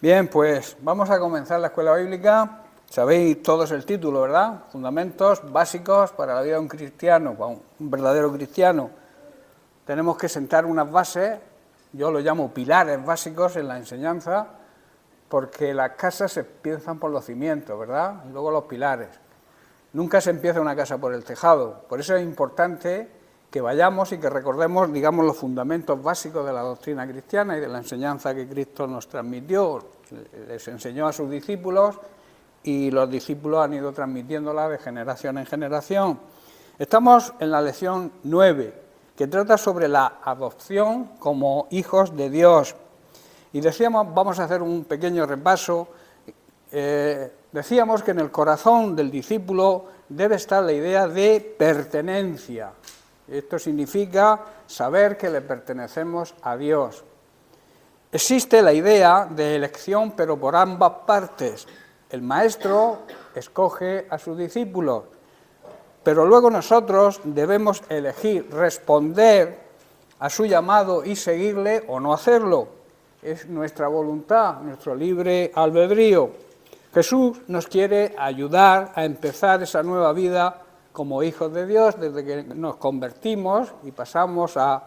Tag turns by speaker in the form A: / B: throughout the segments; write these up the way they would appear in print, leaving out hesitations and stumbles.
A: Bien, pues vamos a comenzar la escuela bíblica. Sabéis todos el título, ¿verdad? Fundamentos básicos para la vida de un cristiano, un verdadero cristiano. Tenemos que sentar unas bases, yo lo llamo pilares básicos en la enseñanza, porque las casas se empiezan por los cimientos, ¿verdad? Y luego los pilares. Nunca se empieza una casa por el tejado. Por eso es importante que vayamos y que recordemos, digamos, los fundamentos básicos de la doctrina cristiana y de la enseñanza que Cristo nos transmitió, les enseñó a sus discípulos y los discípulos han ido transmitiéndola de generación en generación. Estamos en la lección 9, que trata sobre la adopción como hijos de Dios. Y decíamos, vamos a hacer un pequeño repaso, decíamos que en el corazón del discípulo debe estar la idea de pertenencia. Esto significa saber que le pertenecemos a Dios. Existe la idea de elección, pero por ambas partes. El maestro escoge a sus discípulos, pero luego nosotros debemos elegir, responder a su llamado y seguirle o no hacerlo. Es nuestra voluntad, nuestro libre albedrío. Jesús nos quiere ayudar a empezar esa nueva vida como hijos de Dios, desde que nos convertimos y pasamos a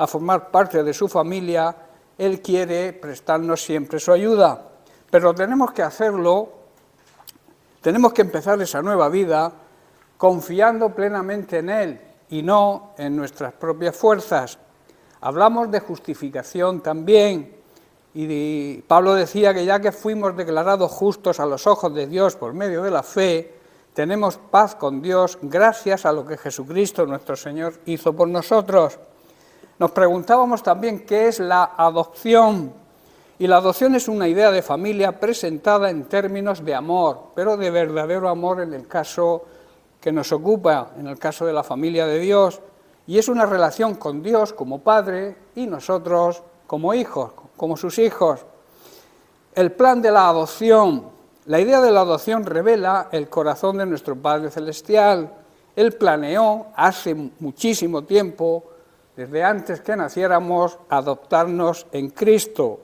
A: formar parte de su familia. Él quiere prestarnos siempre su ayuda, pero tenemos que hacerlo, tenemos que empezar esa nueva vida confiando plenamente en Él y no en nuestras propias fuerzas. Hablamos de justificación también, y Pablo decía que ya que fuimos declarados justos a los ojos de Dios por medio de la fe, tenemos paz con Dios gracias a lo que Jesucristo nuestro Señor hizo por nosotros. Nos preguntábamos también qué es la adopción, y la adopción es una idea de familia presentada en términos de amor, pero de verdadero amor en el caso que nos ocupa, en el caso de la familia de Dios, y es una relación con Dios como Padre y nosotros como hijos, como sus hijos. El plan de la adopción. La idea de la adopción revela el corazón de nuestro Padre Celestial. Él planeó hace muchísimo tiempo, desde antes que naciéramos, adoptarnos en Cristo.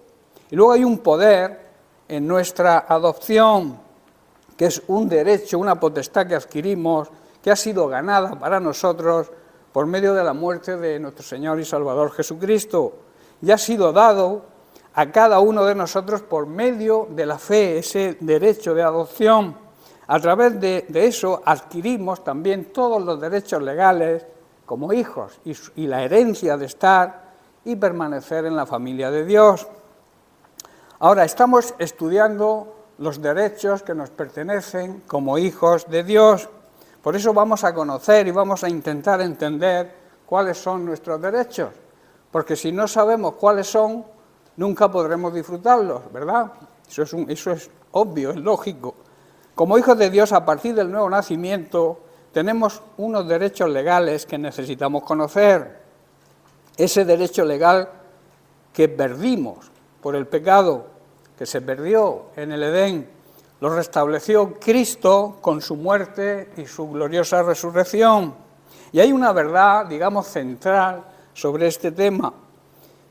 A: Y luego hay un poder en nuestra adopción, que es un derecho, una potestad que adquirimos, que ha sido ganada para nosotros por medio de la muerte de nuestro Señor y Salvador Jesucristo. Y ha sido dado a cada uno de nosotros por medio de la fe, ese derecho de adopción. A través de eso adquirimos también todos los derechos legales como hijos y la herencia de estar y permanecer en la familia de Dios. Ahora estamos estudiando los derechos que nos pertenecen como hijos de Dios. Por eso vamos a conocer y vamos a intentar entender cuáles son nuestros derechos, porque si no sabemos cuáles son, nunca podremos disfrutarlos, ¿verdad? Eso es obvio, es lógico. Como hijos de Dios, a partir del nuevo nacimiento, tenemos unos derechos legales que necesitamos conocer. Ese derecho legal que perdimos por el pecado, que se perdió en el Edén, lo restableció Cristo con su muerte y su gloriosa resurrección. Y hay una verdad, digamos, central sobre este tema,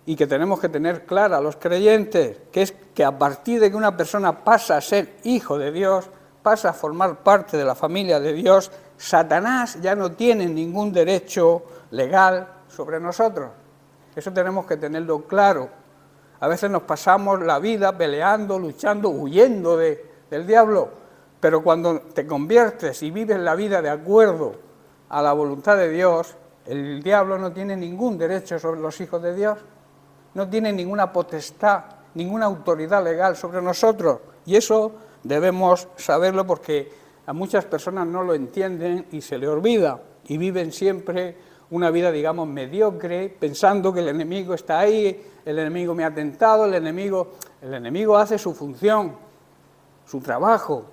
A: y que tenemos que tener clara los creyentes, que es que a partir de que una persona pasa a ser hijo de Dios, pasa a formar parte de la familia de Dios, Satanás ya no tiene ningún derecho legal sobre nosotros. Eso tenemos que tenerlo claro. A veces nos pasamos la vida peleando, luchando, huyendo del diablo, pero cuando te conviertes y vives la vida de acuerdo a la voluntad de Dios, el diablo no tiene ningún derecho sobre los hijos de Dios. No tiene ninguna potestad, ninguna autoridad legal sobre nosotros. Y eso debemos saberlo porque a muchas personas no lo entienden y se le olvida. Y viven siempre una vida, digamos, mediocre, pensando que el enemigo está ahí, el enemigo me ha tentado, el enemigo hace su función, su trabajo,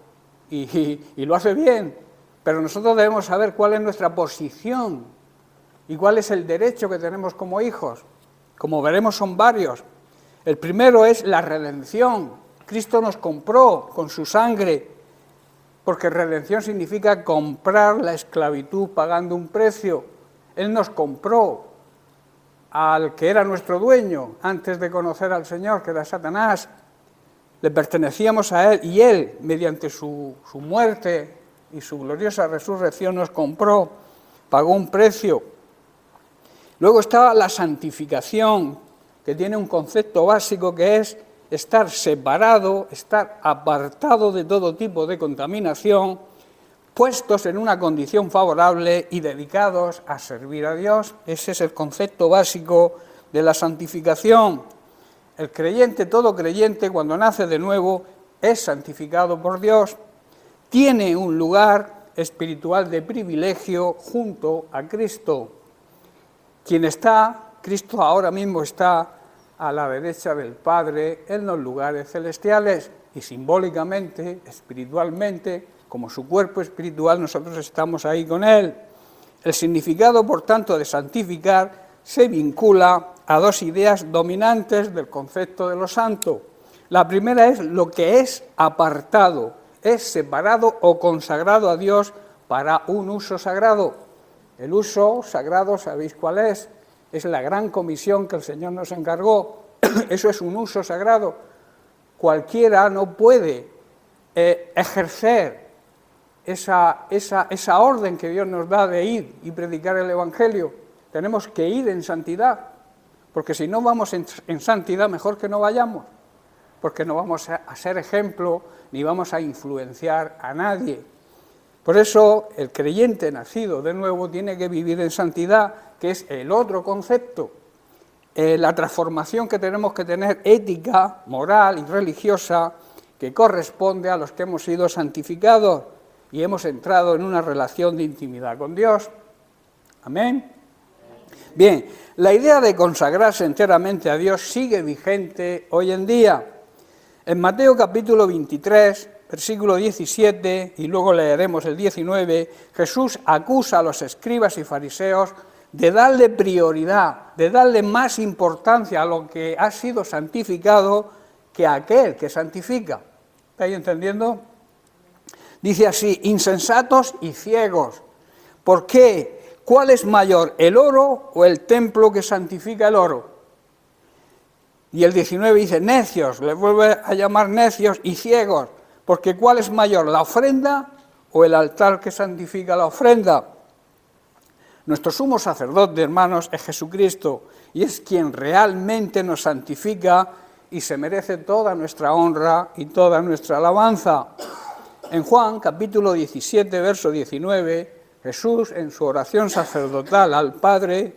A: y lo hace bien. Pero nosotros debemos saber cuál es nuestra posición y cuál es el derecho que tenemos como hijos. Como veremos, son varios. El primero es la redención. Cristo nos compró con su sangre, porque redención significa comprar la esclavitud pagando un precio. Él nos compró al que era nuestro dueño antes de conocer al Señor, que era Satanás. le pertenecíamos a Él y Él, mediante su muerte y su gloriosa resurrección, nos compró, pagó un precio. Luego está la santificación, que tiene un concepto básico que es estar separado, estar apartado de todo tipo de contaminación, puestos en una condición favorable y dedicados a servir a Dios. Ese es el concepto básico de la santificación. El creyente, todo creyente, cuando nace de nuevo, es santificado por Dios. Tiene un lugar espiritual de privilegio junto a Cristo. Cristo ahora mismo está a la derecha del Padre en los lugares celestiales y simbólicamente, espiritualmente, como su cuerpo espiritual, nosotros estamos ahí con Él. El significado, por tanto, de santificar se vincula a dos ideas dominantes del concepto de lo santo. La primera es lo que es apartado, es separado o consagrado a Dios para un uso sagrado. El uso sagrado, ¿sabéis cuál es? Es la gran comisión que el Señor nos encargó. Eso es un uso sagrado. Cualquiera no puede ejercer esa orden que Dios nos da de ir y predicar el Evangelio. Tenemos que ir en santidad, porque si no vamos en santidad, mejor que no vayamos, porque no vamos a ser ejemplo ni vamos a influenciar a nadie. Por eso el creyente nacido de nuevo tiene que vivir en santidad, que es el otro concepto, la transformación que tenemos que tener ética, moral y religiosa, que corresponde a los que hemos sido santificados y hemos entrado en una relación de intimidad con Dios. Amén. Bien, la idea de consagrarse enteramente a Dios sigue vigente hoy en día. En Mateo capítulo 23, versículo 17, y luego leeremos el 19, Jesús acusa a los escribas y fariseos de darle prioridad, de darle más importancia a lo que ha sido santificado que a aquel que santifica. ¿Estáis entendiendo? Dice así, insensatos y ciegos. ¿Por qué? ¿Cuál es mayor, el oro o el templo que santifica el oro? Y el 19 dice, necios, les vuelve a llamar necios y ciegos, porque ¿cuál es mayor, la ofrenda o el altar que santifica la ofrenda? Nuestro sumo sacerdote, hermanos, es Jesucristo, y es quien realmente nos santifica y se merece toda nuestra honra y toda nuestra alabanza. En Juan, capítulo 17, verso 19, Jesús, en su oración sacerdotal al Padre,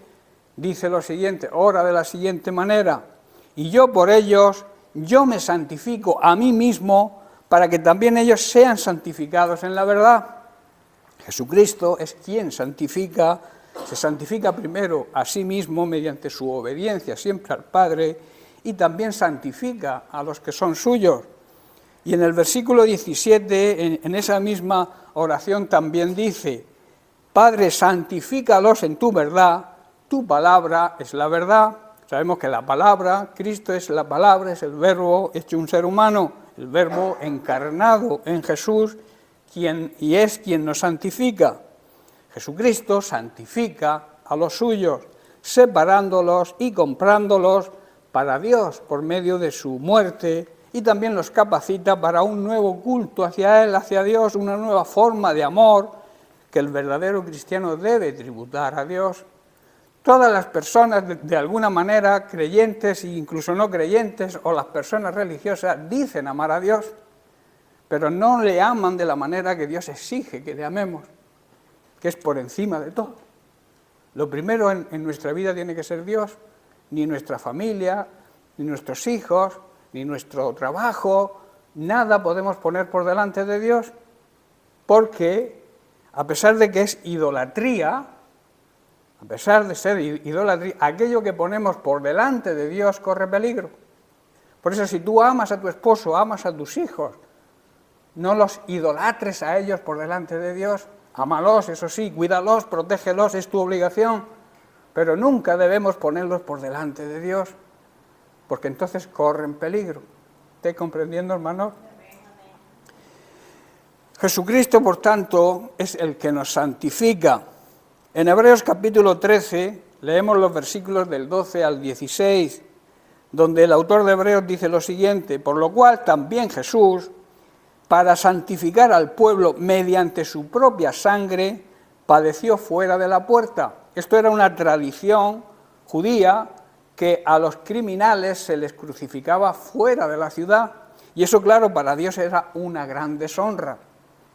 A: dice lo siguiente, ora de la siguiente manera, y yo por ellos, yo me santifico a mí mismo, para que también ellos sean santificados en la verdad. Jesucristo es quien santifica, se santifica primero a sí mismo mediante su obediencia siempre al Padre, y también santifica a los que son suyos. Y en el versículo 17, en esa misma oración también dice, Padre, santifícalos en tu verdad, tu palabra es la verdad. Sabemos que la palabra, Cristo es la palabra, es el verbo hecho un ser humano, el verbo encarnado en Jesús, y es quien nos santifica. Jesucristo santifica a los suyos, separándolos y comprándolos para Dios por medio de su muerte, y también los capacita para un nuevo culto hacia Él, hacia Dios, una nueva forma de amor que el verdadero cristiano debe tributar a Dios. Todas las personas, de alguna manera, creyentes e incluso no creyentes, o las personas religiosas, dicen amar a Dios, pero no le aman de la manera que Dios exige que le amemos, que es por encima de todo. Lo primero en nuestra vida tiene que ser Dios, ni nuestra familia, ni nuestros hijos, ni nuestro trabajo, nada podemos poner por delante de Dios, porque a pesar de que es idolatría, a pesar de ser idolatría, aquello que ponemos por delante de Dios corre peligro. Por eso si tú amas a tu esposo, amas a tus hijos, no los idolatres a ellos por delante de Dios, ámalos, eso sí, cuídalos, protégelos, es tu obligación, pero nunca debemos ponerlos por delante de Dios, porque entonces corren peligro. ¿Estáis comprendiendo, hermanos? Jesucristo, por tanto, es el que nos santifica. En Hebreos capítulo 13, leemos los versículos del 12 al 16. donde el autor de Hebreos dice lo siguiente: por lo cual también Jesús, para santificar al pueblo mediante su propia sangre, padeció fuera de la puerta. Esto era una tradición judía, que a los criminales se les crucificaba fuera de la ciudad, y eso, claro, para Dios era una gran deshonra,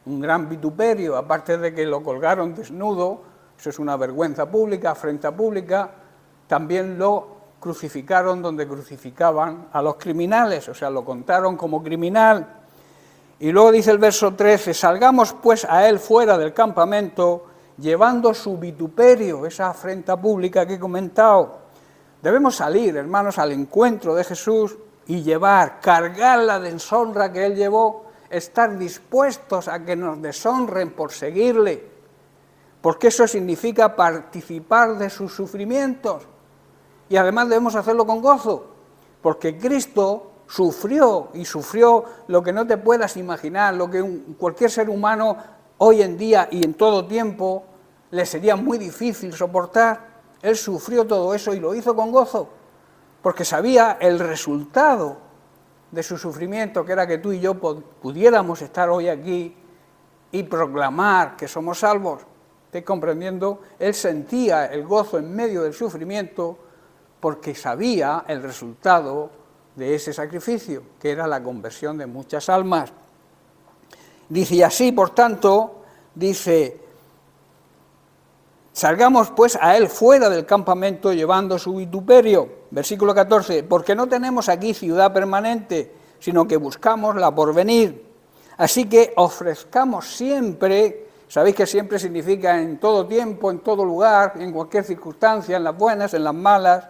A: un gran vituperio, aparte de que lo colgaron desnudo, eso es una vergüenza pública, afrenta pública, también lo crucificaron donde crucificaban a los criminales, o sea, lo contaron como criminal. Y luego dice el verso 13, salgamos pues a él fuera del campamento, llevando su vituperio, esa afrenta pública que he comentado. Debemos salir, hermanos, al encuentro de Jesús y cargar la deshonra que él llevó, estar dispuestos a que nos deshonren por seguirle, porque eso significa participar de sus sufrimientos. Y además debemos hacerlo con gozo, porque Cristo sufrió, y sufrió lo que no te puedas imaginar, lo que cualquier ser humano hoy en día y en todo tiempo le sería muy difícil soportar. Él sufrió todo eso y lo hizo con gozo, porque sabía el resultado de su sufrimiento, que era que tú y yo pudiéramos estar hoy aquí y proclamar que somos salvos. ¿Estáis comprendiendo? Él sentía el gozo en medio del sufrimiento porque sabía el resultado de ese sacrificio, que era la conversión de muchas almas. Dice, y así, por tanto, dice, salgamos pues a él fuera del campamento llevando su vituperio. Versículo 14, porque no tenemos aquí ciudad permanente, sino que buscamos la porvenir. Así que ofrezcamos siempre, sabéis que siempre significa en todo tiempo, en todo lugar, en cualquier circunstancia, en las buenas, en las malas.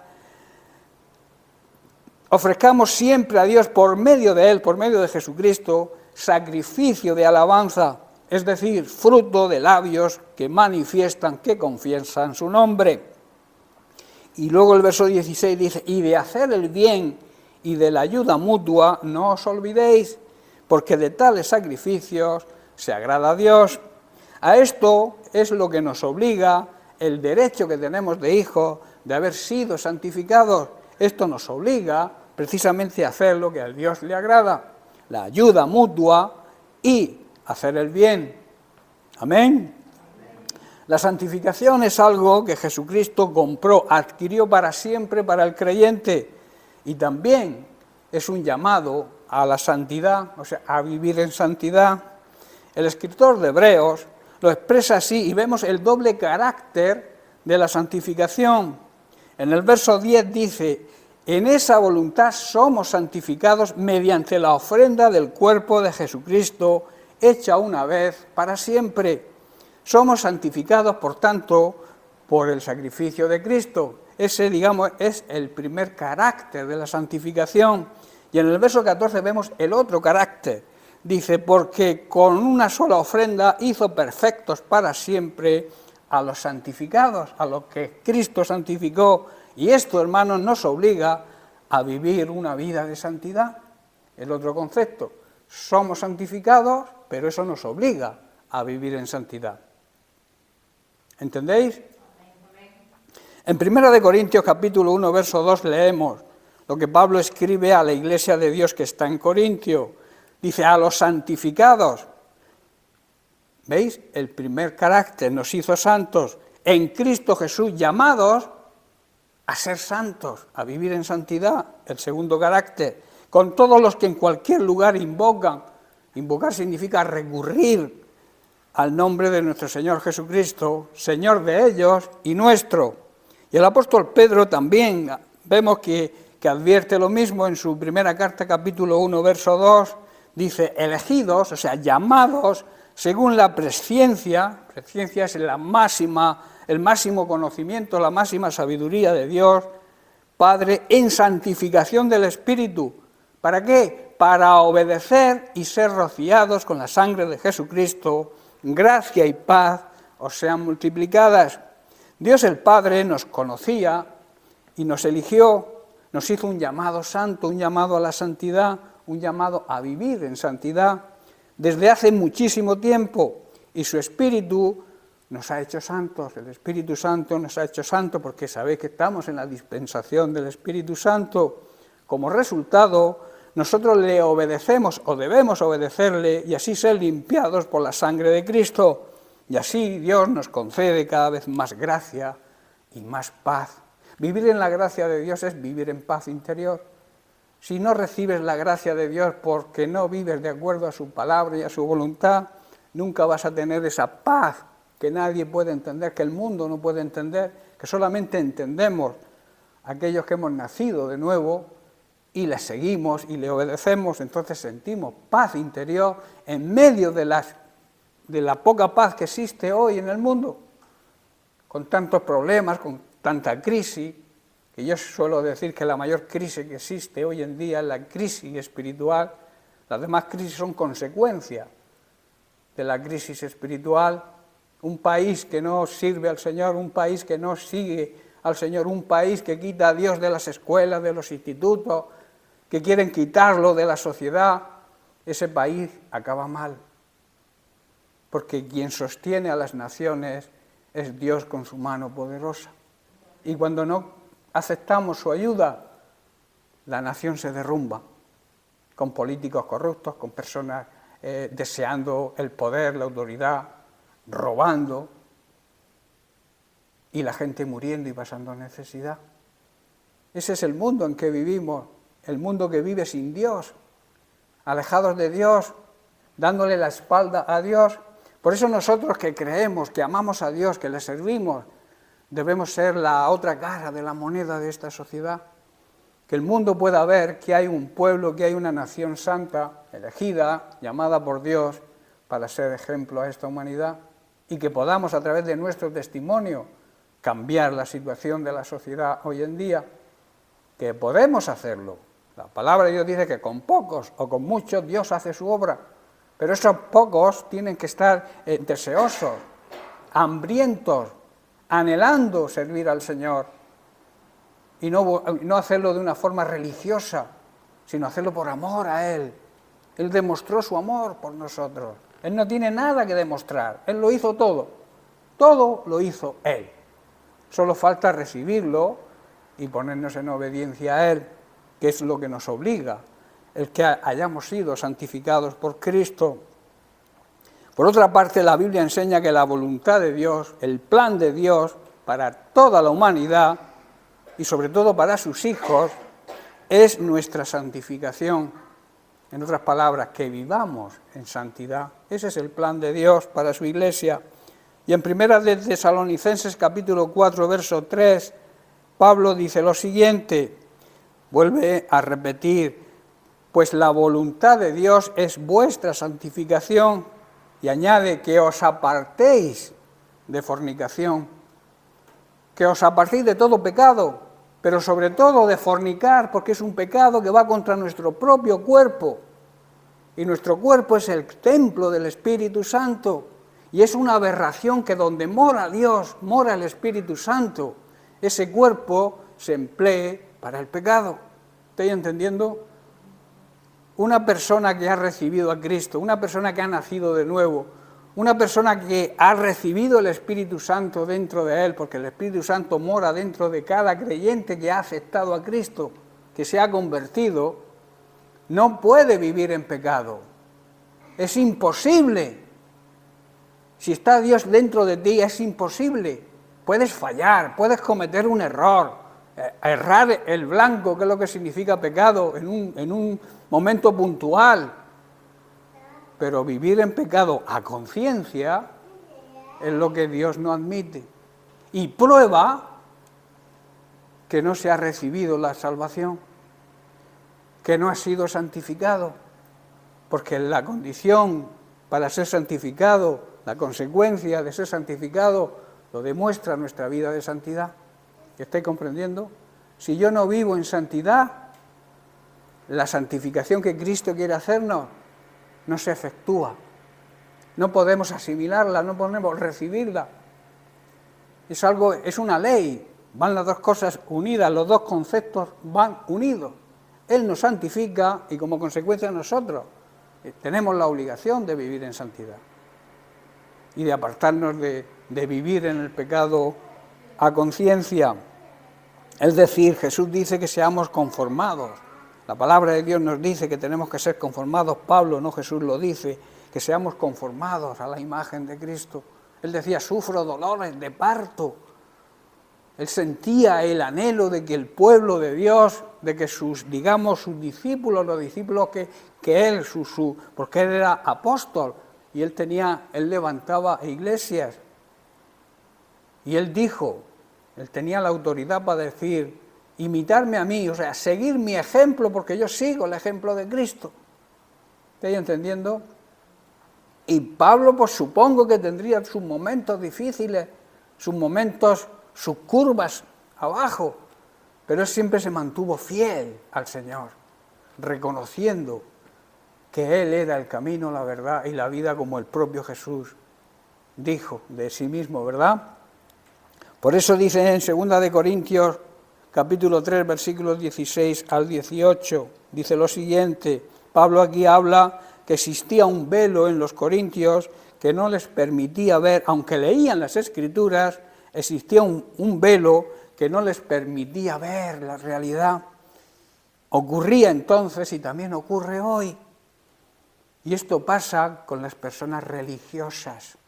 A: Ofrezcamos siempre a Dios por medio de él, por medio de Jesucristo, sacrificio de alabanza, es decir, fruto de labios que manifiestan, que confiesan su nombre. Y luego el verso 16 dice, y de hacer el bien y de la ayuda mutua no os olvidéis, porque de tales sacrificios se agrada a Dios. A esto es lo que nos obliga el derecho que tenemos de hijos, de haber sido santificados. Esto nos obliga precisamente a hacer lo que a Dios le agrada, la ayuda mutua y hacer el bien. Amén. La santificación es algo que Jesucristo compró, adquirió para siempre para el creyente, y también es un llamado a la santidad, o sea, a vivir en santidad. El escritor de Hebreos lo expresa así, y vemos el doble carácter de la santificación. En el verso 10 dice, en esa voluntad somos santificados mediante la ofrenda del cuerpo de Jesucristo, hecha una vez para siempre. Somos santificados, por tanto, por el sacrificio de Cristo. Ese, digamos, es el primer carácter de la santificación. Y en el verso 14 vemos el otro carácter. Dice, porque con una sola ofrenda hizo perfectos para siempre a los santificados, a los que Cristo santificó. Y esto, hermanos, nos obliga a vivir una vida de santidad. El otro concepto. Somos santificados, pero eso nos obliga a vivir en santidad. ¿Entendéis? En 1 Corintios capítulo 1, verso 2 leemos lo que Pablo escribe a la iglesia de Dios que está en Corintio. Dice, a los santificados. ¿Veis? El primer carácter, nos hizo santos en Cristo Jesús, llamados a ser santos, a vivir en santidad. El segundo carácter, con todos los que en cualquier lugar invocan. Invocar significa recurrir al nombre de nuestro Señor Jesucristo, Señor de ellos y nuestro. Y el apóstol Pedro también vemos que advierte lo mismo en su primera carta, capítulo 1, verso 2, dice, elegidos, o sea, llamados, según la presciencia es el máximo conocimiento, la máxima sabiduría de Dios, Padre, en santificación del Espíritu. ¿Para qué? Para obedecer y ser rociados con la sangre de Jesucristo, gracia y paz os sean multiplicadas. Dios el Padre nos conocía y nos eligió, nos hizo un llamado santo, un llamado a la santidad, un llamado a vivir en santidad desde hace muchísimo tiempo, y su Espíritu nos ha hecho santos. El Espíritu Santo nos ha hecho santos porque sabéis que estamos en la dispensación del Espíritu Santo. Como resultado, nosotros le obedecemos o debemos obedecerle y así ser limpiados por la sangre de Cristo. Y así Dios nos concede cada vez más gracia y más paz. Vivir en la gracia de Dios es vivir en paz interior. Si no recibes la gracia de Dios porque no vives de acuerdo a su palabra y a su voluntad, nunca vas a tener esa paz que nadie puede entender, que el mundo no puede entender, que solamente entendemos aquellos que hemos nacido de nuevo y le seguimos y le obedecemos, entonces sentimos paz interior en medio de la poca paz que existe hoy en el mundo, con tantos problemas, con tanta crisis, que yo suelo decir que la mayor crisis que existe hoy en día es la crisis espiritual. Las demás crisis son consecuencia de la crisis espiritual. Un país que no sirve al Señor, un país que no sigue al Señor, un país que quita a Dios de las escuelas, de los institutos, que quieren quitarlo de la sociedad, ese país acaba mal. Porque quien sostiene a las naciones es Dios con su mano poderosa. Y cuando no aceptamos su ayuda, la nación se derrumba, con políticos corruptos, con personas deseando el poder, la autoridad, robando, y la gente muriendo y pasando necesidad. Ese es el mundo en que vivimos, el mundo que vive sin Dios, alejados de Dios, dándole la espalda a Dios. Por eso nosotros que creemos, que amamos a Dios, que le servimos, debemos ser la otra cara de la moneda de esta sociedad. Que el mundo pueda ver que hay un pueblo, que hay una nación santa, elegida, llamada por Dios, para ser ejemplo a esta humanidad, y que podamos a través de nuestro testimonio cambiar la situación de la sociedad hoy en día, que podemos hacerlo. La palabra de Dios dice que con pocos o con muchos Dios hace su obra, pero esos pocos tienen que estar deseosos, hambrientos, anhelando servir al Señor, y no hacerlo de una forma religiosa, sino hacerlo por amor a Él. Él demostró su amor por nosotros. Él no tiene nada que demostrar, Él lo hizo todo lo hizo Él. Solo falta recibirlo y ponernos en obediencia a Él, que es lo que nos obliga, el que hayamos sido santificados por Cristo. Por otra parte, la Biblia enseña que la voluntad de Dios, el plan de Dios para toda la humanidad y sobre todo para sus hijos, es nuestra santificación. En otras palabras, que vivamos en santidad. Ese es el plan de Dios para su iglesia. Y en 1 de Tesalonicenses capítulo 4, verso 3, Pablo dice lo siguiente, vuelve a repetir, pues la voluntad de Dios es vuestra santificación, y añade que os apartéis de fornicación, que os apartéis de todo pecado, pero sobre todo de fornicar, porque es un pecado que va contra nuestro propio cuerpo, y nuestro cuerpo es el templo del Espíritu Santo, y es una aberración que donde mora Dios, mora el Espíritu Santo, ese cuerpo se emplee para el pecado. ¿Estoy entendiendo? Una persona que ha recibido a Cristo, una persona que ha nacido de nuevo, una persona que ha recibido el Espíritu Santo dentro de él, porque el Espíritu Santo mora dentro de cada creyente que ha aceptado a Cristo, que se ha convertido, no puede vivir en pecado. Es imposible. Si está Dios dentro de ti, es imposible. Puedes fallar, puedes cometer un error, errar el blanco, que es lo que significa pecado, en un momento puntual. Pero vivir en pecado a conciencia es lo que Dios no admite. Y prueba que no se ha recibido la salvación, que no ha sido santificado, porque la condición para ser santificado, la consecuencia de ser santificado, lo demuestra nuestra vida de santidad. ¿Estáis comprendiendo? Si yo no vivo en santidad, la santificación que Cristo quiere hacernos no se efectúa. No podemos asimilarla, no podemos recibirla. Es una ley, van las dos cosas unidas, los dos conceptos van unidos. Él nos santifica y como consecuencia nosotros tenemos la obligación de vivir en santidad y de apartarnos de vivir en el pecado a conciencia. Es decir, Jesús dice que seamos conformados La palabra de Dios nos dice que tenemos que ser conformados, Pablo, no Jesús lo dice, que seamos conformados a la imagen de Cristo. Él decía, sufro dolores de parto. Él sentía el anhelo de que el pueblo de Dios, de que sus discípulos, los discípulos que él, porque él era apóstol, y él levantaba iglesias. Y él dijo, él tenía la autoridad para decir, imitarme a mí, o sea, seguir mi ejemplo, porque yo sigo el ejemplo de Cristo. ¿Estáis entendiendo? Y Pablo, pues supongo que tendría sus momentos difíciles, sus momentos, sus curvas abajo, pero él siempre se mantuvo fiel al Señor, reconociendo que Él era el camino, la verdad y la vida, como el propio Jesús dijo de sí mismo, ¿verdad? Por eso dice en 2 Corintios, capítulo 3, versículos 16 al 18, dice lo siguiente, Pablo aquí habla que existía un velo en los corintios que no les permitía ver, aunque leían las Escrituras, existía un velo que no les permitía ver la realidad. Ocurría entonces y también ocurre hoy. Y esto pasa con las personas religiosas,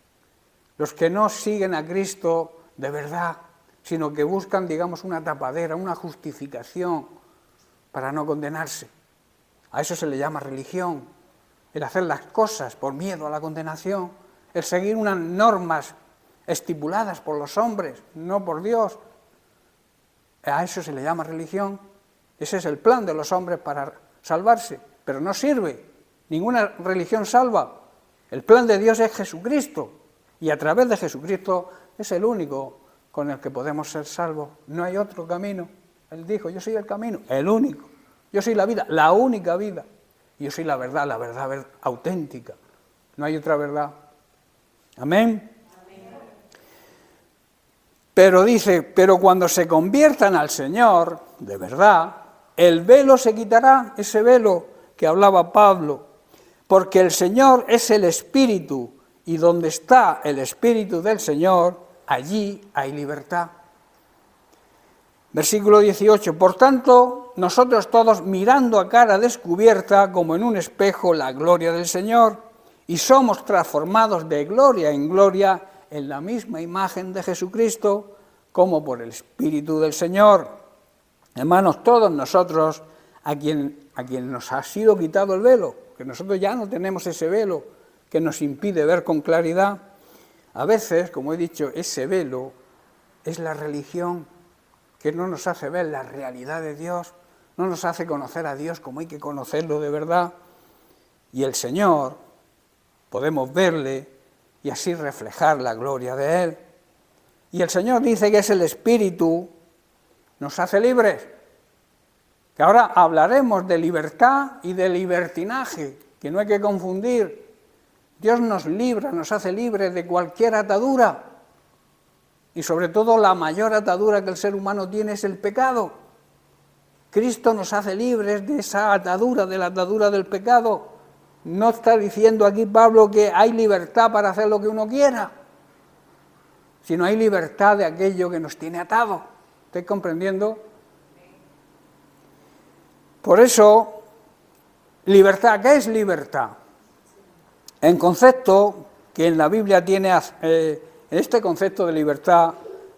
A: los que no siguen a Cristo de verdad, sino que buscan, digamos, una tapadera, una justificación para no condenarse. A eso se le llama religión, el hacer las cosas por miedo a la condenación, el seguir unas normas estipuladas por los hombres, no por Dios. A eso se le llama religión. Ese es el plan de los hombres para salvarse, pero no sirve. Ninguna religión salva. El plan de Dios es Jesucristo, y a través de Jesucristo es el único con el que podemos ser salvos. No hay otro camino. Él dijo, yo soy el camino, el único. Yo soy la vida, la única vida. Y yo soy la verdad auténtica. No hay otra verdad. Amén. Pero dice, pero cuando se conviertan al Señor, de verdad, el velo se quitará, ese velo que hablaba Pablo, porque el Señor es el Espíritu, y donde está el Espíritu del Señor, allí hay libertad. Versículo 18, por tanto, nosotros todos mirando a cara descubierta, como en un espejo, la gloria del Señor, y somos transformados de gloria en gloria, en la misma imagen de Jesucristo, como por el Espíritu del Señor. Hermanos, todos nosotros, a quien nos ha sido quitado el velo, que nosotros ya no tenemos ese velo que nos impide ver con claridad, a veces, como he dicho, ese velo es la religión, que no nos hace ver la realidad de Dios, no nos hace conocer a Dios como hay que conocerlo de verdad, y el Señor, podemos verle y así reflejar la gloria de Él. Y el Señor dice que es el Espíritu, nos hace libres. Que ahora hablaremos de libertad y de libertinaje, que no hay que confundir. Dios nos libra, nos hace libres de cualquier atadura. Y sobre todo la mayor atadura que el ser humano tiene es el pecado. Cristo nos hace libres de esa atadura, de la atadura del pecado. No está diciendo aquí Pablo que hay libertad para hacer lo que uno quiera, sino hay libertad de aquello que nos tiene atado. ¿Estáis comprendiendo? Por eso, libertad, ¿qué es libertad? En concepto que en la Biblia tiene, este concepto de libertad,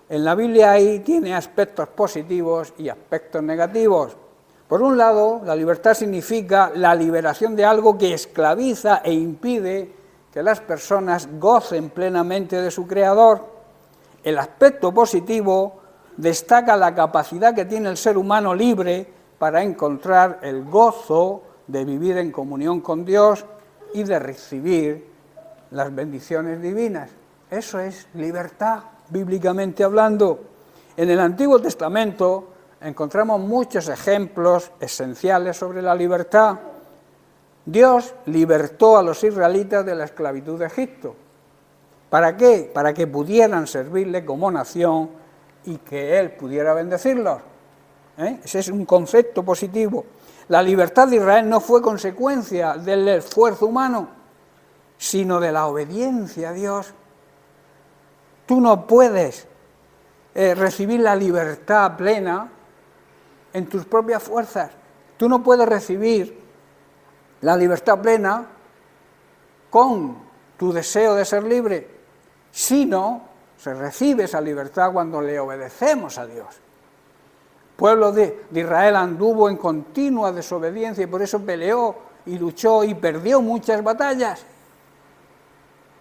A: en la Biblia ahí tiene aspectos positivos y aspectos negativos. Por un lado, la libertad significa la liberación de algo que esclaviza e impide que las personas gocen plenamente de su Creador. El aspecto positivo destaca la capacidad que tiene el ser humano libre para encontrar el gozo de vivir en comunión con Dios y de recibir las bendiciones divinas. Eso es libertad, bíblicamente hablando. En el Antiguo Testamento encontramos muchos ejemplos esenciales sobre la libertad. Dios libertó a los israelitas de la esclavitud de Egipto. ¿Para qué? Para que pudieran servirle como nación y que Él pudiera bendecirlos. Ese es un concepto positivo. La libertad de Israel no fue consecuencia del esfuerzo humano, sino de la obediencia a Dios. Tú no puedes recibir la libertad plena en tus propias fuerzas. Tú no puedes recibir la libertad plena con tu deseo de ser libre, sino se recibe esa libertad cuando le obedecemos a Dios. El pueblo de Israel anduvo en continua desobediencia y por eso peleó y luchó y perdió muchas batallas,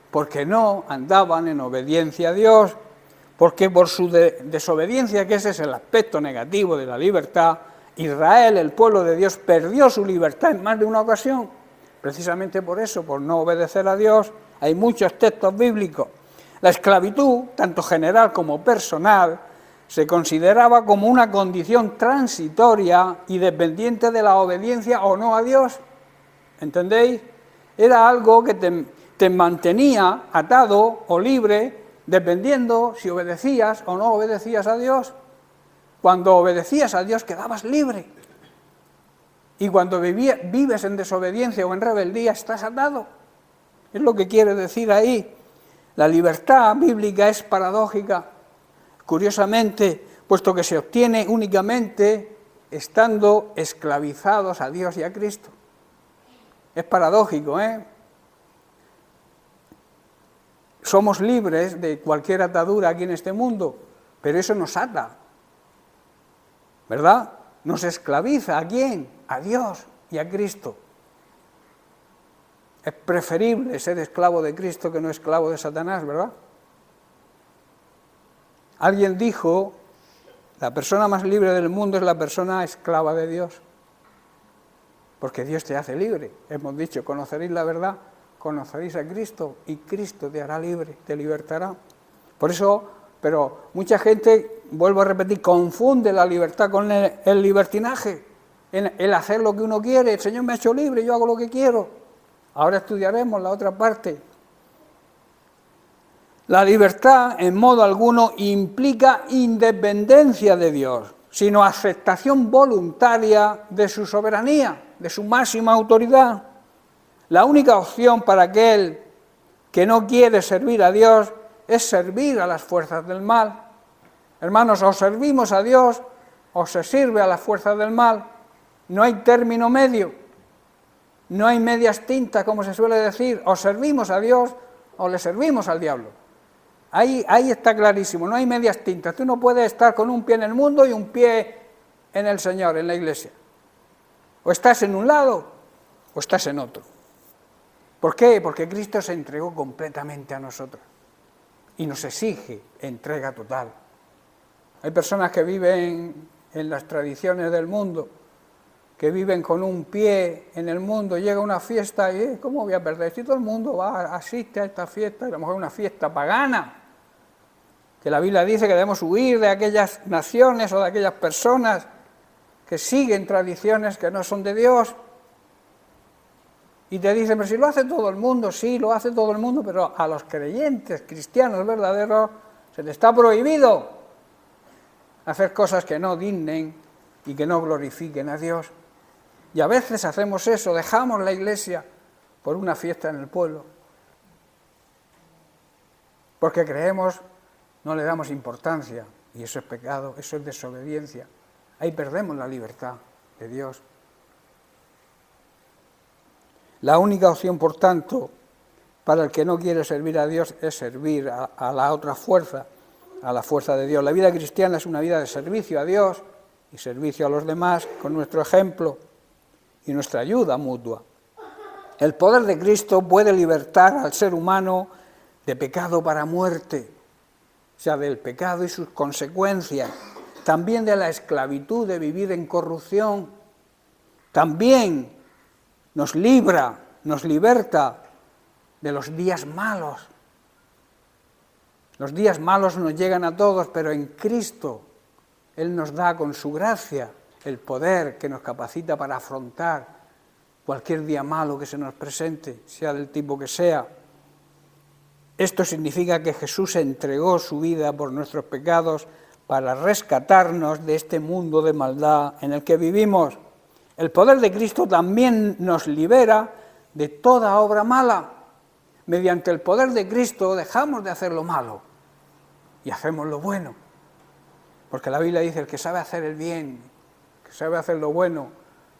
A: porque no andaban en obediencia a Dios, porque por su desobediencia, que ese es el aspecto negativo de la libertad, Israel, el pueblo de Dios, perdió su libertad en más de una ocasión, precisamente por eso, por no obedecer a Dios. Hay muchos textos bíblicos. La esclavitud, tanto general como personal, se consideraba como una condición transitoria y dependiente de la obediencia o no a Dios. ¿Entendéis? Era algo que te mantenía atado o libre, dependiendo si obedecías o no obedecías a Dios. Cuando obedecías a Dios quedabas libre. Y cuando vives en desobediencia o en rebeldía estás atado. Es lo que quiere decir ahí. La libertad bíblica es paradójica, curiosamente, puesto que se obtiene únicamente estando esclavizados a Dios y a Cristo. Es paradójico, ¿eh? Somos libres de cualquier atadura aquí en este mundo, pero eso nos ata, ¿verdad? Nos esclaviza. ¿A quién? A Dios y a Cristo. Es preferible ser esclavo de Cristo que no esclavo de Satanás, ¿verdad? Alguien dijo, la persona más libre del mundo es la persona esclava de Dios, porque Dios te hace libre. Hemos dicho, conoceréis la verdad, conoceréis a Cristo y Cristo te hará libre, te libertará. Por eso, pero mucha gente, vuelvo a repetir, confunde la libertad con el libertinaje, el hacer lo que uno quiere. El Señor me ha hecho libre, yo hago lo que quiero. Ahora estudiaremos la otra parte. La libertad, en modo alguno, implica independencia de Dios, sino aceptación voluntaria de su soberanía, de su máxima autoridad. La única opción para aquel que no quiere servir a Dios es servir a las fuerzas del mal. Hermanos, o servimos a Dios o se sirve a las fuerzas del mal. No hay término medio. No hay medias tintas, como se suele decir, o servimos a Dios o le servimos al diablo. Ahí está clarísimo, no hay medias tintas. Tú no puedes estar con un pie en el mundo y un pie en el Señor, en la iglesia. O estás en un lado o estás en otro. ¿Por qué? Porque Cristo se entregó completamente a nosotros y nos exige entrega total. Hay personas que viven en las tradiciones del mundo, que viven con un pie en el mundo, llega una fiesta y ¿cómo voy a perder? Si todo el mundo asiste a esta fiesta, y a lo mejor es una fiesta pagana, que la Biblia dice que debemos huir de aquellas naciones o de aquellas personas que siguen tradiciones que no son de Dios. Y te dicen, pero si lo hace todo el mundo, sí, lo hace todo el mundo, pero a los creyentes cristianos verdaderos se les está prohibido hacer cosas que no dignen y que no glorifiquen a Dios. Y a veces hacemos eso, dejamos la iglesia por una fiesta en el pueblo, porque creemos, no le damos importancia, y eso es pecado, eso es desobediencia. Ahí perdemos la libertad de Dios. La única opción, por tanto, para el que no quiere servir a Dios es servir a la otra fuerza, a la fuerza de Dios. La vida cristiana es una vida de servicio a Dios y servicio a los demás con nuestro ejemplo y nuestra ayuda mutua. El poder de Cristo puede libertar al ser humano de pecado para muerte, o sea, del pecado y sus consecuencias, también de la esclavitud de vivir en corrupción, también nos libra, nos liberta de los días malos. Los días malos nos llegan a todos, pero en Cristo Él nos da con su gracia el poder que nos capacita para afrontar cualquier día malo que se nos presente, sea del tipo que sea. Esto significa que Jesús entregó su vida por nuestros pecados para rescatarnos de este mundo de maldad en el que vivimos. El poder de Cristo también nos libera de toda obra mala. Mediante el poder de Cristo dejamos de hacer lo malo y hacemos lo bueno. Porque la Biblia dice, el que sabe hacer el bien, que sabe hacer lo bueno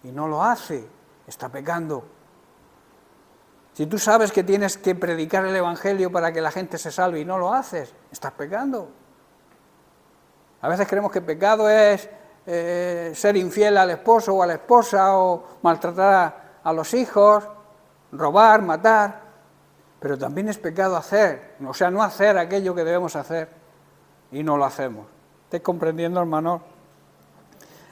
A: y no lo hace, está pecando. Si tú sabes que tienes que predicar el Evangelio para que la gente se salve y no lo haces, estás pecando. A veces creemos que pecado es ser infiel al esposo o a la esposa, o maltratar a los hijos, robar, matar, pero también es pecado hacer, o sea, no hacer aquello que debemos hacer y no lo hacemos. ¿Estáis comprendiendo, hermano?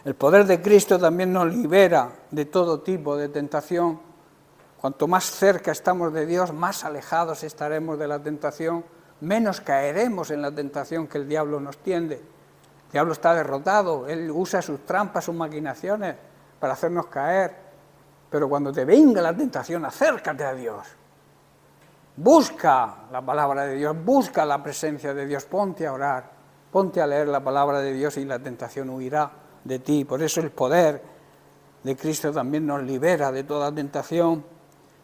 A: El poder de Cristo también nos libera de todo tipo de tentación. Cuanto más cerca estamos de Dios, más alejados estaremos de la tentación, menos caeremos en la tentación que el diablo nos tiende. El diablo está derrotado, él usa sus trampas, sus maquinaciones para hacernos caer. Pero cuando te venga la tentación, acércate a Dios. Busca la palabra de Dios, busca la presencia de Dios, ponte a orar, ponte a leer la palabra de Dios y la tentación huirá de ti. Por eso el poder de Cristo también nos libera de toda tentación,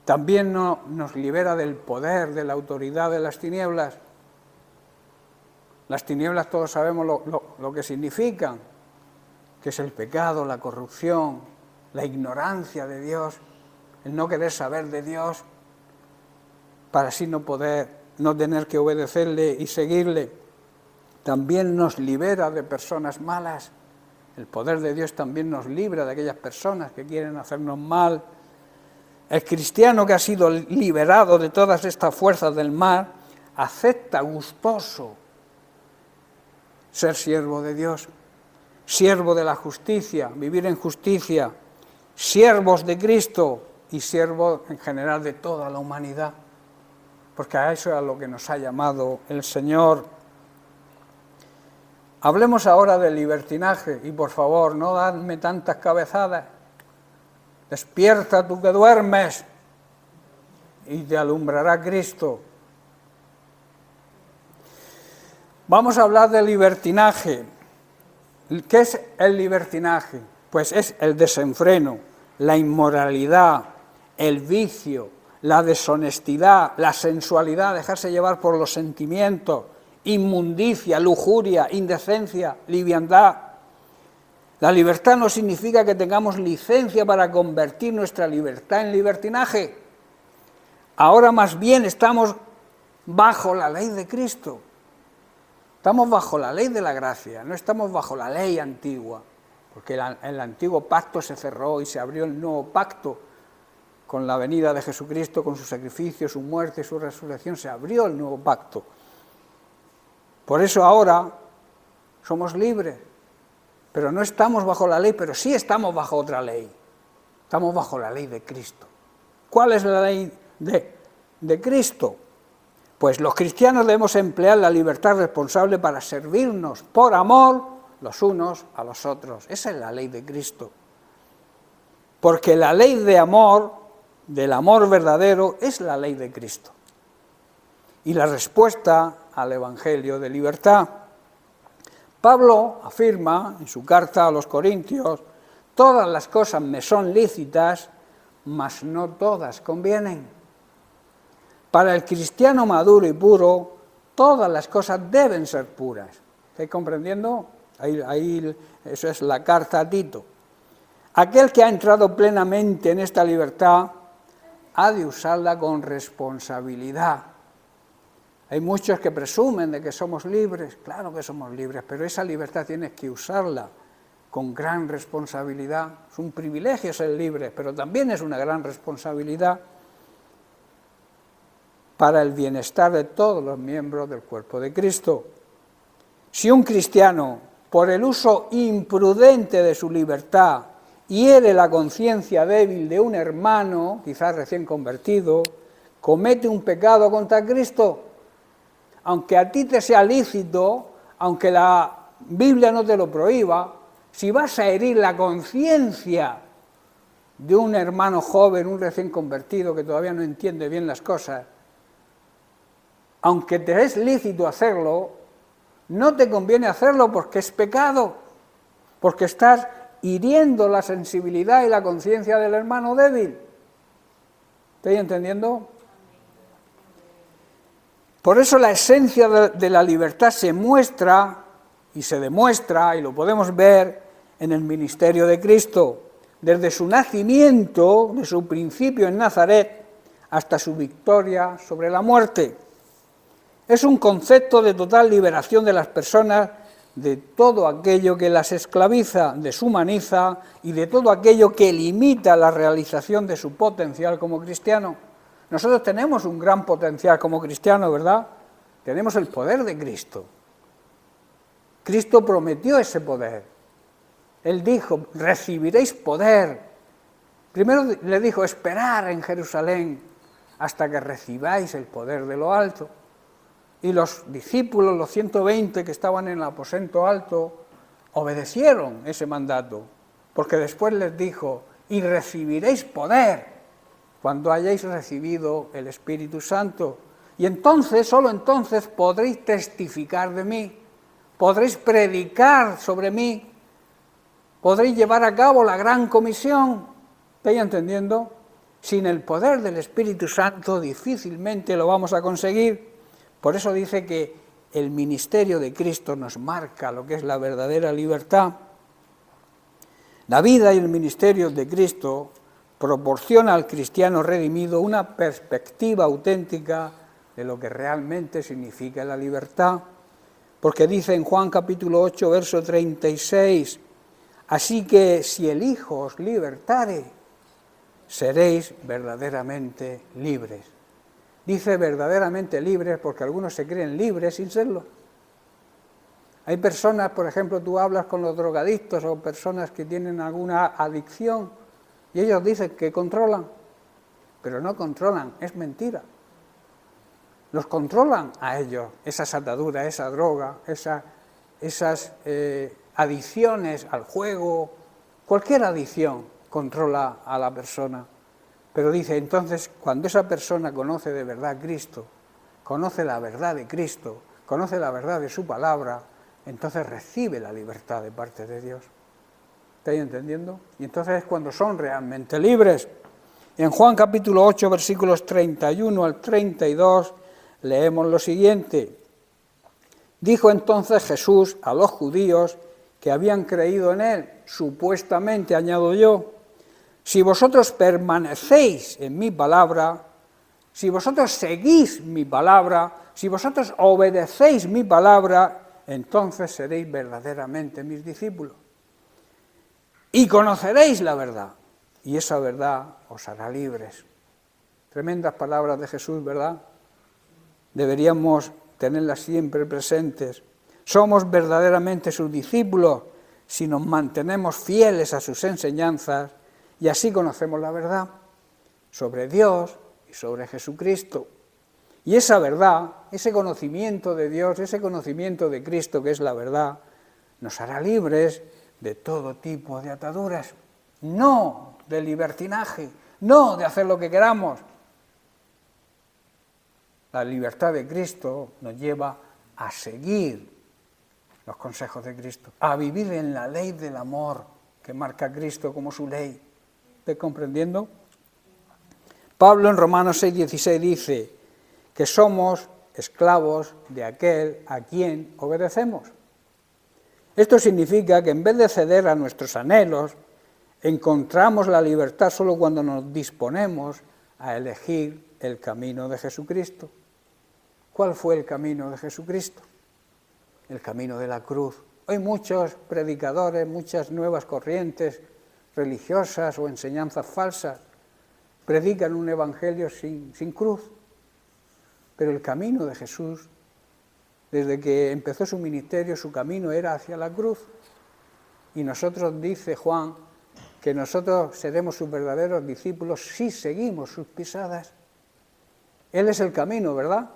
A: también nos libera del poder, de la autoridad de las tinieblas. Las tinieblas todos sabemos lo que significan, que es el pecado, la corrupción, la ignorancia de Dios, el no querer saber de Dios, para así no tener que obedecerle y seguirle. También nos libera de personas malas. El poder de Dios también nos libra de aquellas personas que quieren hacernos mal. El cristiano que ha sido liberado de todas estas fuerzas del mal, acepta gustoso ser siervo de Dios, siervo de la justicia, vivir en justicia, siervos de Cristo y siervos en general de toda la humanidad, porque a eso es a lo que nos ha llamado el Señor. Hablemos ahora del libertinaje, y por favor, no dadme tantas cabezadas. Despierta tú que duermes, y te alumbrará Cristo. Vamos a hablar del libertinaje. ¿Qué es el libertinaje? Pues es el desenfreno, la inmoralidad, el vicio, la deshonestidad, la sensualidad, dejarse llevar por los sentimientos, inmundicia, lujuria, indecencia, liviandad. La libertad no significa que tengamos licencia para convertir nuestra libertad en libertinaje. Ahora más bien estamos bajo la ley de Cristo. Estamos bajo la ley de la gracia, no estamos bajo la ley antigua, porque el antiguo pacto se cerró y se abrió el nuevo pacto con la venida de Jesucristo, con su sacrificio, su muerte, su resurrección, se abrió el nuevo pacto. Por eso ahora somos libres, pero no estamos bajo la ley, pero sí estamos bajo otra ley. Estamos bajo la ley de Cristo. ¿Cuál es la ley de Cristo? Pues los cristianos debemos emplear la libertad responsable para servirnos por amor los unos a los otros. Esa es la ley de Cristo. Porque la ley de amor, del amor verdadero, es la ley de Cristo. Y la respuesta al Evangelio de libertad. Pablo afirma en su carta a los Corintios: todas las cosas me son lícitas, mas no todas convienen. Para el cristiano maduro y puro, todas las cosas deben ser puras. ¿Estáis comprendiendo? Ahí eso es la carta a Tito. Aquel que ha entrado plenamente en esta libertad ha de usarla con responsabilidad. Hay muchos que presumen de que somos libres, claro que somos libres, pero esa libertad tienes que usarla con gran responsabilidad. Es un privilegio ser libre, pero también es una gran responsabilidad para el bienestar de todos los miembros del cuerpo de Cristo. Si un cristiano, por el uso imprudente de su libertad, hiere la conciencia débil de un hermano, quizás recién convertido, comete un pecado contra Cristo, aunque a ti te sea lícito, aunque la Biblia no te lo prohíba, si vas a herir la conciencia de un hermano joven, un recién convertido que todavía no entiende bien las cosas, aunque te es lícito hacerlo, no te conviene hacerlo porque es pecado, porque estás hiriendo la sensibilidad y la conciencia del hermano débil. ¿Estáis entendiendo? Por eso la esencia de la libertad se muestra y se demuestra, y lo podemos ver en el ministerio de Cristo. desde su nacimiento, de su principio en Nazaret, hasta su victoria sobre la muerte. Es un concepto de total liberación de las personas de todo aquello que las esclaviza, deshumaniza y de todo aquello que limita la realización de su potencial como cristiano. Nosotros tenemos un gran potencial como cristianos, ¿verdad? Tenemos el poder de Cristo. Cristo prometió ese poder. Él dijo, recibiréis poder. Primero le dijo, esperar en Jerusalén hasta que recibáis el poder de lo alto. Y los discípulos, los 120 que estaban en el aposento alto, obedecieron ese mandato, porque después les dijo, y recibiréis poder cuando hayáis recibido el Espíritu Santo. Y entonces, solo entonces, podréis testificar de mí, podréis predicar sobre mí, podréis llevar a cabo la gran comisión. ¿Estáis entendiendo? Sin el poder del Espíritu Santo difícilmente lo vamos a conseguir. Por eso dice que el ministerio de Cristo nos marca lo que es la verdadera libertad. La vida y el ministerio de Cristo proporciona al cristiano redimido una perspectiva auténtica de lo que realmente significa la libertad. Porque dice en Juan capítulo 8, verso 36, así que si el Hijo os libertare, seréis verdaderamente libres. Dice verdaderamente libres porque algunos se creen libres sin serlo. Hay personas, por ejemplo, tú hablas con los drogadictos o personas que tienen alguna adicción y ellos dicen que controlan, pero no controlan, es mentira. Los controlan a ellos, esas ataduras, esa droga, esas adicciones al juego, cualquier adicción controla a la persona. Pero dice, entonces, cuando esa persona conoce de verdad a Cristo, conoce la verdad de Cristo, conoce la verdad de su palabra, entonces recibe la libertad de parte de Dios. ¿Estáis entendiendo? Y entonces es cuando son realmente libres. En Juan capítulo 8, versículos 31 al 32, leemos lo siguiente. Dijo entonces Jesús a los judíos que habían creído en él, supuestamente, añado yo, si vosotros permanecéis en mi palabra, si vosotros seguís mi palabra, si vosotros obedecéis mi palabra, entonces seréis verdaderamente mis discípulos. Y conoceréis la verdad, y esa verdad os hará libres. Tremendas palabras de Jesús, ¿verdad? Deberíamos tenerlas siempre presentes. Somos verdaderamente sus discípulos si nos mantenemos fieles a sus enseñanzas y así conocemos la verdad sobre Dios y sobre Jesucristo. Y esa verdad, ese conocimiento de Dios, ese conocimiento de Cristo, que es la verdad, nos hará libres de todo tipo de ataduras, no de libertinaje, no de hacer lo que queramos. La libertad de Cristo nos lleva a seguir los consejos de Cristo, a vivir en la ley del amor que marca Cristo como su ley. ¿Estás comprendiendo? Pablo en Romanos 6:16 dice que somos esclavos de aquel a quien obedecemos. Esto significa que en vez de ceder a nuestros anhelos, encontramos la libertad solo cuando nos disponemos a elegir el camino de Jesucristo. ¿Cuál fue el camino de Jesucristo? El camino de la cruz. Hay muchos predicadores, muchas nuevas corrientes religiosas o enseñanzas falsas, predican un evangelio sin cruz. Pero el camino de Jesús, desde que empezó su ministerio, su camino era hacia la cruz. Y nosotros, dice Juan, que nosotros seremos sus verdaderos discípulos si seguimos sus pisadas. Él es el camino, ¿verdad?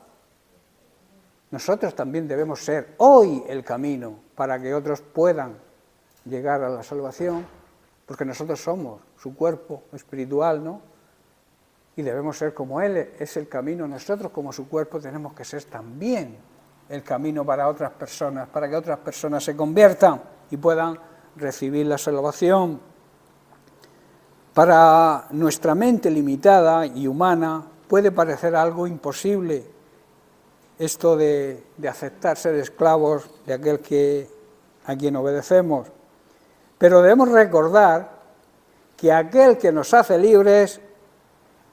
A: Nosotros también debemos ser hoy el camino para que otros puedan llegar a la salvación, porque nosotros somos su cuerpo espiritual, ¿no? Y debemos ser como Él, es el camino. Nosotros como su cuerpo tenemos que ser también el camino para otras personas, para que otras personas se conviertan y puedan recibir la salvación. Para nuestra mente limitada y humana puede parecer algo imposible esto de aceptar ser esclavos de aquel a quien obedecemos. Pero debemos recordar que aquel que nos hace libres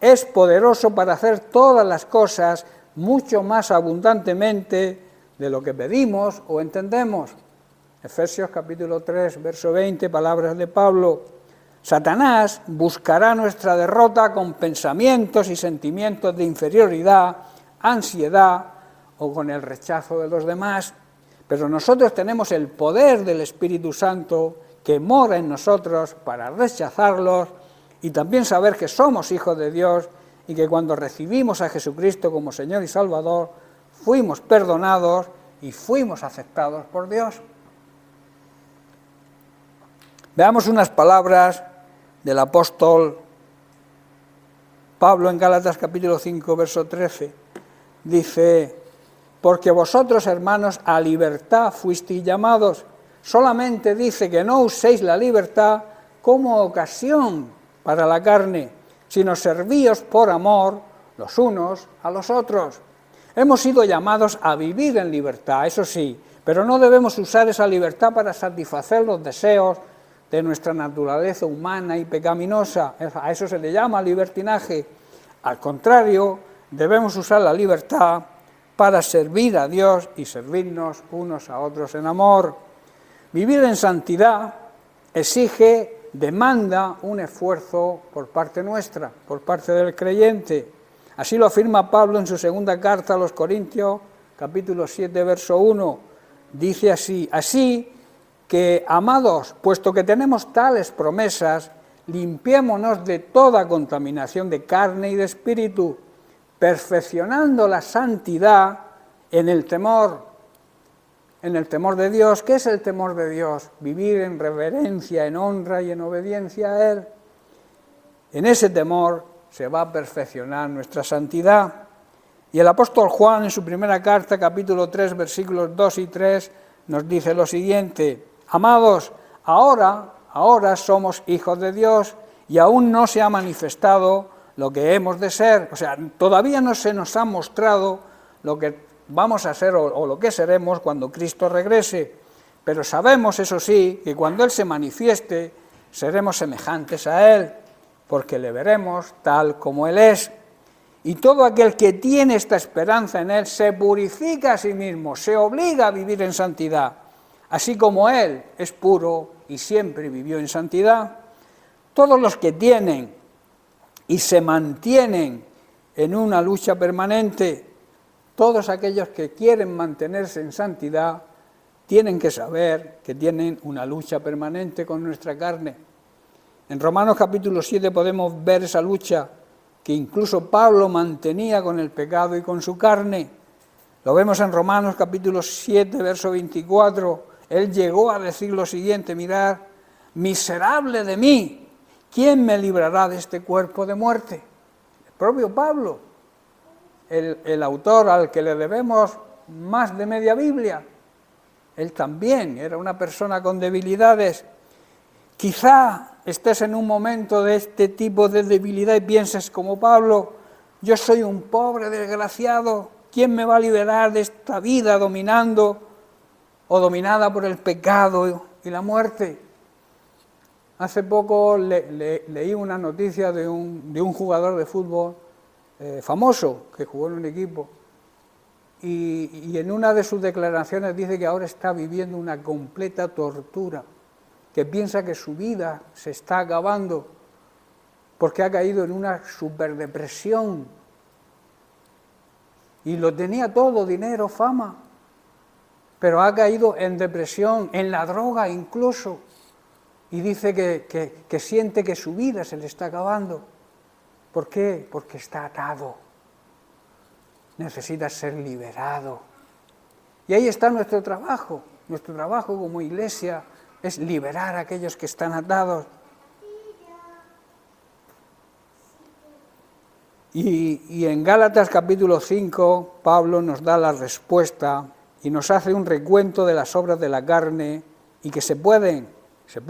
A: es poderoso para hacer todas las cosas mucho más abundantemente de lo que pedimos o entendemos. Efesios capítulo 3, verso 20, palabras de Pablo. Satanás buscará nuestra derrota con pensamientos y sentimientos de inferioridad, ansiedad o con el rechazo de los demás. Pero nosotros tenemos el poder del Espíritu Santo que mora en nosotros para rechazarlos y también saber que somos hijos de Dios y que cuando recibimos a Jesucristo como Señor y Salvador, fuimos perdonados y fuimos aceptados por Dios. Veamos unas palabras del apóstol Pablo en Gálatas capítulo 5, verso 13. Dice: porque vosotros, hermanos, a libertad fuisteis llamados. Solamente dice que no uséis la libertad como ocasión para la carne, sino servíos por amor los unos a los otros. Hemos sido llamados a vivir en libertad, eso sí, pero no debemos usar esa libertad para satisfacer los deseos de nuestra naturaleza humana y pecaminosa. A eso se le llama libertinaje. Al contrario, debemos usar la libertad para servir a Dios y servirnos unos a otros en amor. Vivir en santidad demanda un esfuerzo por parte nuestra, por parte del creyente. Así lo afirma Pablo en su segunda carta a los Corintios, capítulo 7, verso 1. Dice así que, amados, puesto que tenemos tales promesas, limpiémonos de toda contaminación de carne y de espíritu, perfeccionando la santidad en el temor de Dios. ¿Qué es el temor de Dios? Vivir en reverencia, en honra y en obediencia a Él. En ese temor se va a perfeccionar nuestra santidad. Y el apóstol Juan, en su primera carta, capítulo 3, versículos 2 y 3, nos dice lo siguiente: amados, ahora somos hijos de Dios y aún no se ha manifestado lo que hemos de ser. O sea, todavía no se nos ha mostrado lo que vamos a ser o lo que seremos cuando Cristo regrese. Pero sabemos, eso sí, que cuando Él se manifieste, seremos semejantes a Él, porque le veremos tal como Él es. Y todo aquel que tiene esta esperanza en Él se purifica a sí mismo, se obliga a vivir en santidad, así como Él es puro y siempre vivió en santidad. Todos los que tienen y se mantienen en una lucha permanente, todos aquellos que quieren mantenerse en santidad, tienen que saber que tienen una lucha permanente con nuestra carne. En Romanos capítulo 7 podemos ver esa lucha que incluso Pablo mantenía con el pecado y con su carne. Lo vemos en Romanos capítulo 7, verso 24. Él llegó a decir lo siguiente: mirad, miserable de mí, ¿quién me librará de este cuerpo de muerte? El propio Pablo, el autor al que le debemos más de media Biblia. Él también era una persona con debilidades. Quizá estés en un momento de este tipo de debilidad y pienses como Pablo: yo soy un pobre desgraciado, ¿quién me va a liberar de esta vida dominando o dominada por el pecado y la muerte? Hace poco leí una noticia de un jugador de fútbol famoso que jugó en un equipo y en una de sus declaraciones dice que ahora está viviendo una completa tortura, que piensa que su vida se está acabando porque ha caído en una superdepresión y lo tenía todo, dinero, fama, pero ha caído en depresión, en la droga incluso, y dice que siente que su vida se le está acabando. ¿Por qué? Porque está atado, necesita ser liberado. Y ahí está nuestro trabajo como iglesia, es liberar a aquellos que están atados. Y en Gálatas capítulo 5, Pablo nos da la respuesta y nos hace un recuento de las obras de la carne y que se pueden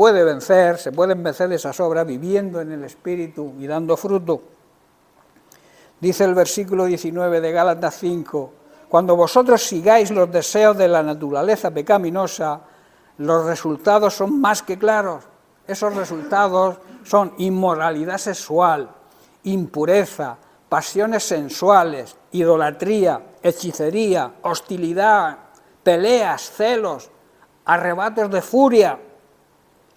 A: vencer esas obras viviendo en el Espíritu y dando fruto. Dice el versículo 19 de Gálatas 5, cuando vosotros sigáis los deseos de la naturaleza pecaminosa, los resultados son más que claros. Esos resultados son inmoralidad sexual, impureza, pasiones sensuales, idolatría, hechicería, hostilidad, peleas, celos, arrebatos de furia,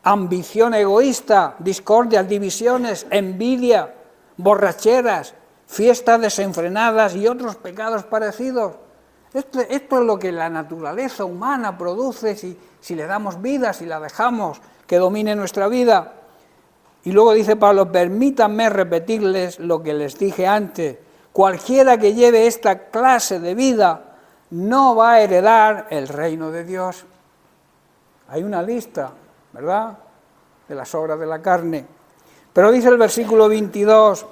A: ambición egoísta, discordias, divisiones, envidia, borracheras, fiestas desenfrenadas y otros pecados parecidos. Esto es lo que la naturaleza humana produce si le damos vida, si la dejamos que domine nuestra vida. Y luego dice Pablo, permítanme repetirles lo que les dije antes, cualquiera que lleve esta clase de vida no va a heredar el reino de Dios. Hay una lista, ¿verdad?, de las obras de la carne. Pero dice el versículo 22,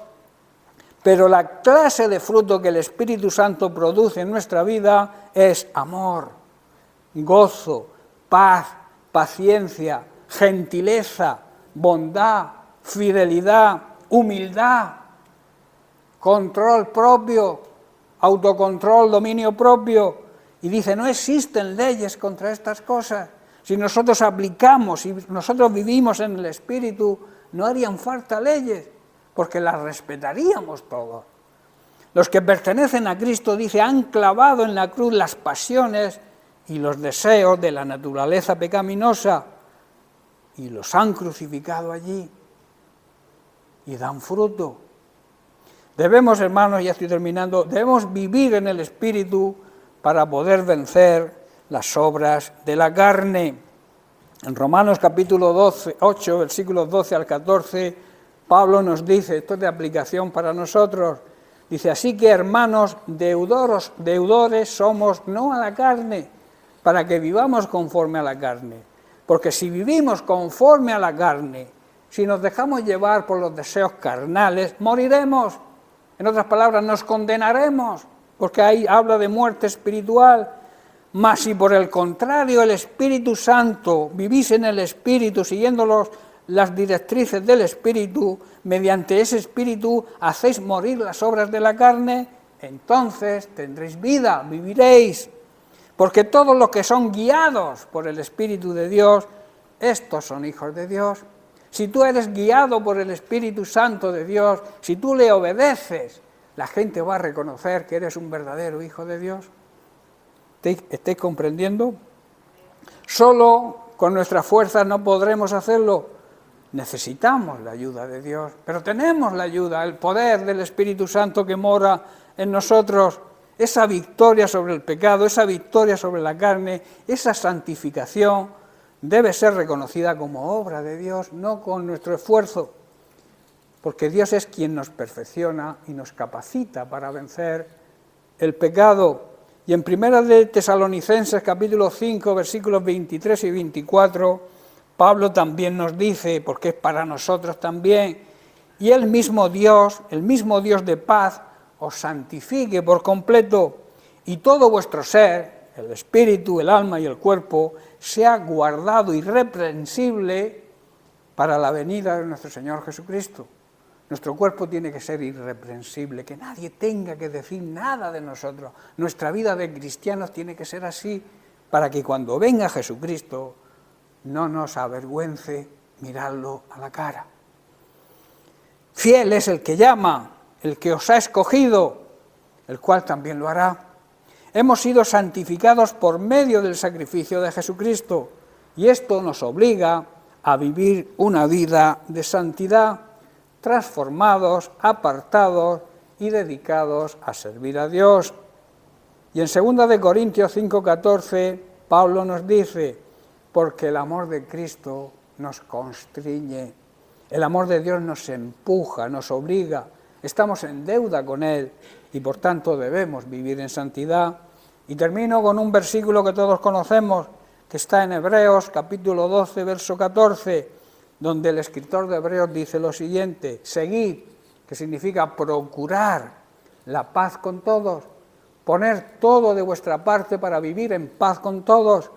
A: pero la clase de fruto que el Espíritu Santo produce en nuestra vida es amor, gozo, paz, paciencia, gentileza, bondad, fidelidad, humildad, control propio, autocontrol, dominio propio. Y dice, no existen leyes contra estas cosas. Si nosotros aplicamos, si nosotros vivimos en el Espíritu, no harían falta leyes, porque las respetaríamos todos. Los que pertenecen a Cristo, dice, han clavado en la cruz las pasiones y los deseos de la naturaleza pecaminosa y los han crucificado allí y dan fruto. Debemos, hermanos, ya estoy terminando, debemos vivir en el Espíritu para poder vencer las obras de la carne. En Romanos capítulo 8, versículos 12 al 14, Pablo nos dice, esto es de aplicación para nosotros, dice, así que hermanos, deudores somos no a la carne, para que vivamos conforme a la carne. Porque si vivimos conforme a la carne, si nos dejamos llevar por los deseos carnales, moriremos. En otras palabras, nos condenaremos, porque ahí habla de muerte espiritual. Mas si por el contrario el Espíritu Santo, vivís en el Espíritu, siguiendo las directrices del Espíritu, mediante ese Espíritu hacéis morir las obras de la carne, entonces tendréis vida, viviréis. Porque todos los que son guiados por el Espíritu de Dios, estos son hijos de Dios. Si tú eres guiado por el Espíritu Santo de Dios, si tú le obedeces, la gente va a reconocer que eres un verdadero hijo de Dios. ¿Estáis comprendiendo? Solo con nuestras fuerzas no podremos hacerlo. Necesitamos la ayuda de Dios, pero tenemos la ayuda, el poder del Espíritu Santo que mora en nosotros. Esa victoria sobre el pecado, esa victoria sobre la carne, esa santificación debe ser reconocida como obra de Dios, no con nuestro esfuerzo, porque Dios es quien nos perfecciona y nos capacita para vencer el pecado. Y en 1 de Tesalonicenses capítulo 5, versículos 23 y 24, Pablo también nos dice, porque es para nosotros también, y el mismo Dios de paz, os santifique por completo, y todo vuestro ser, el espíritu, el alma y el cuerpo, sea guardado irreprensible para la venida de nuestro Señor Jesucristo. Nuestro cuerpo tiene que ser irreprensible, que nadie tenga que decir nada de nosotros. Nuestra vida de cristianos tiene que ser así, para que cuando venga Jesucristo no nos avergüence mirarlo a la cara. Fiel es el que llama, el que os ha escogido, el cual también lo hará. Hemos sido santificados por medio del sacrificio de Jesucristo, y esto nos obliga a vivir una vida de santidad, transformados, apartados y dedicados a servir a Dios. Y en 2 Corintios 5:14, Pablo nos dice, porque el amor de Cristo nos constriñe, el amor de Dios nos empuja, nos obliga, estamos en deuda con Él y por tanto debemos vivir en santidad. Y termino con un versículo que todos conocemos, que está en Hebreos capítulo 12, verso 14, donde el escritor de Hebreos dice lo siguiente, seguid, que significa procurar la paz con todos, poner todo de vuestra parte para vivir en paz con todos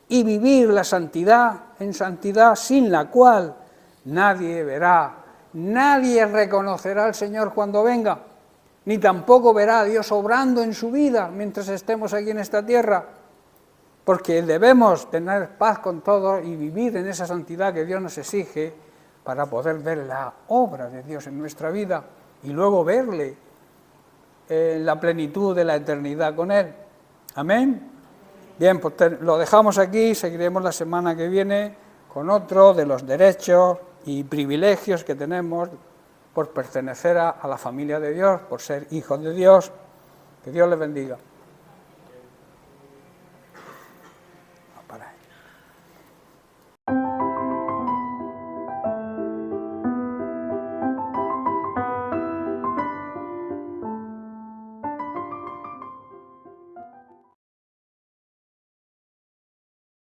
A: y vivir la santidad en santidad, sin la cual nadie verá, nadie reconocerá al Señor cuando venga, ni tampoco verá a Dios obrando en su vida mientras estemos aquí en esta tierra. porque debemos tener paz con todos y vivir en esa santidad que Dios nos exige para poder ver la obra de Dios en nuestra vida y luego verle en la plenitud de la eternidad con Él. Amén. Bien, pues lo dejamos aquí, seguiremos la semana que viene con otro de los derechos y privilegios que tenemos por pertenecer a la familia de Dios, por ser hijos de Dios. Que Dios les bendiga.